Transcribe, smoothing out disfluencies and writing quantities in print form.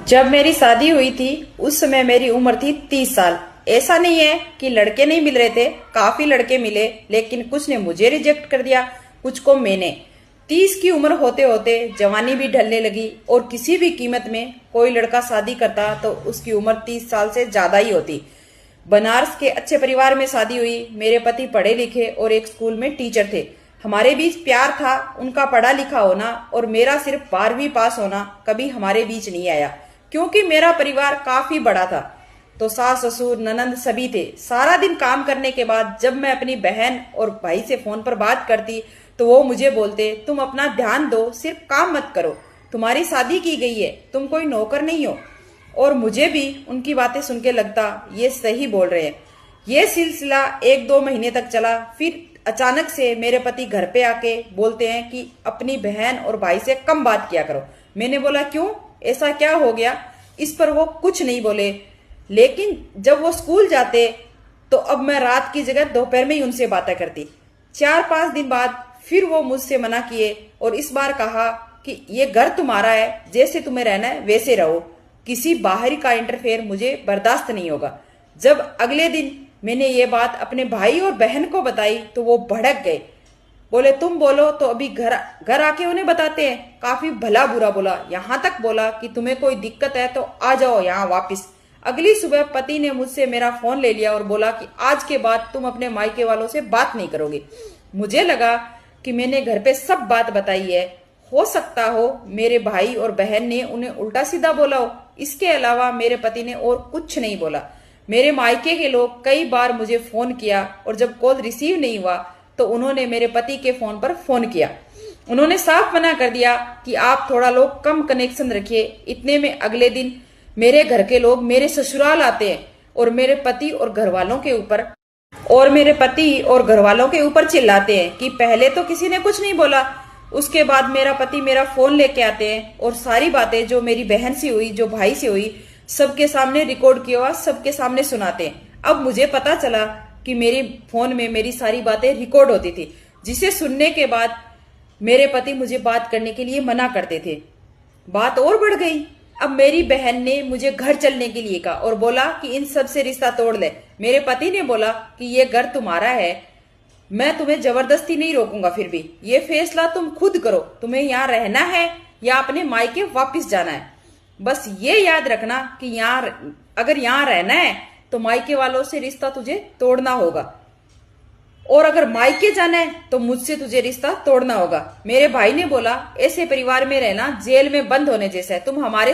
जब मेरी शादी हुई थी उस समय मेरी उम्र थी 30 साल। ऐसा नहीं है कि लड़के नहीं मिल रहे थे, काफी लड़के मिले, लेकिन कुछ ने मुझे रिजेक्ट कर दिया, कुछ को मैंने। 30 की उम्र होते होते जवानी भी ढलने लगी और किसी भी कीमत में कोई लड़का शादी करता तो उसकी उम्र 30 साल से ज्यादा ही होती। बनारस के अच्छे परिवार में शादी हुई। मेरे पति पढ़े लिखे और एक स्कूल में टीचर थे। हमारे बीच प्यार था, उनका पढ़ा लिखा होना और मेरा सिर्फ 12वीं पास होना कभी हमारे बीच नहीं आया, क्योंकि मेरा परिवार काफी बड़ा था। तो सास ससुर ननंद सभी थे। सारा दिन काम करने के बाद जब मैं अपनी बहन और भाई से फोन पर बात करती तो वो मुझे बोलते, तुम अपना ध्यान दो, सिर्फ काम मत करो, तुम्हारी शादी की गई है, तुम कोई नौकर नहीं हो। और मुझे भी उनकी बातें सुन के लगता ये सही बोल रहे हैं। ये सिलसिला 1-2 महीने तक चला। फिर अचानक से मेरे पति घर पे आके बोलते हैं कि अपनी बहन और भाई से कम बात किया करो। मैंने बोला क्यों, ऐसा क्या हो गया? इस पर वो कुछ नहीं बोले, लेकिन जब वो स्कूल जाते तो अब मैं रात की जगह दोपहर में ही उनसे बातें करती। 4-5 दिन बाद फिर वो मुझसे मना किए और इस बार कहा कि ये घर तुम्हारा है, जैसे तुम्हें रहना है वैसे रहो, किसी बाहरी का इंटरफेयर मुझे बर्दाश्त नहीं होगा। जब अगले दिन मैंने ये बात अपने भाई और बहन को बताई तो वो भड़क गए, बोले तुम बोलो तो अभी घर आके उन्हें बताते हैं। काफी भला बुरा बोला, यहाँ तक बोला कि तुम्हें कोई दिक्कत है तो आ जाओ यहाँ वापिस। अगली सुबह पति ने मुझसे मेरा फोन ले लिया और बोला कि आज के बाद तुम अपने मायके वालों से बात नहीं करोगे। मुझे लगा कि मैंने घर पे सब बात बताई है, हो सकता हो मेरे भाई और बहन ने उन्हें उल्टा सीधा बोला हो। इसके अलावा मेरे पति ने और कुछ नहीं बोला। मेरे मायके के लोग कई बार मुझे फोन किया और जब कॉल रिसीव नहीं हुआ तो उन्होंने मेरे पति के फोन पर फोन किया। उन्होंने साफ मना कर दिया कि आप थोड़ा लोग कम कनेक्शन रखिए। इतने में अगले दिन मेरे घर के लोग मेरे ससुराल आते हैं और मेरे पति और घर वालों के ऊपर चिल्लाते हैं कि पहले तो किसी ने कुछ नहीं बोला। उसके बाद मेरा पति मेरा फोन लेके आते हैं और सारी बातें जो मेरी बहन से हुई, जो भाई से हुई, सबके सामने रिकॉर्ड किया हुआ सबके सामने सुनाते हैं। अब मुझे पता चला कि मेरे फोन में मेरी सारी बातें रिकॉर्ड होती थी, जिसे सुनने के बाद मेरे पति मुझे बात करने के लिए मना करते थे। बात और बढ़ गई। अब मेरी बहन ने मुझे घर चलने के लिए कहा और बोला कि इन सब से रिश्ता तोड़ ले। मेरे पति ने बोला कि ये घर तुम्हारा है, मैं तुम्हें जबरदस्ती नहीं रोकूंगा, फिर भी ये फैसला तुम खुद करो, तुम्हें यहाँ रहना है या अपने मायके वापिस जाना है। बस ये याद रखना कि अगर यहाँ रहना है तो मायके वालों से रिश्ता तुझे तोड़ना होगा, और अगर मायके जाना है तो मुझसे तुझे रिश्ता तोड़ना होगा। मेरे भाई ने बोला ऐसे परिवार में रहना जेल में बंद होने जैसा है, तुम हमारे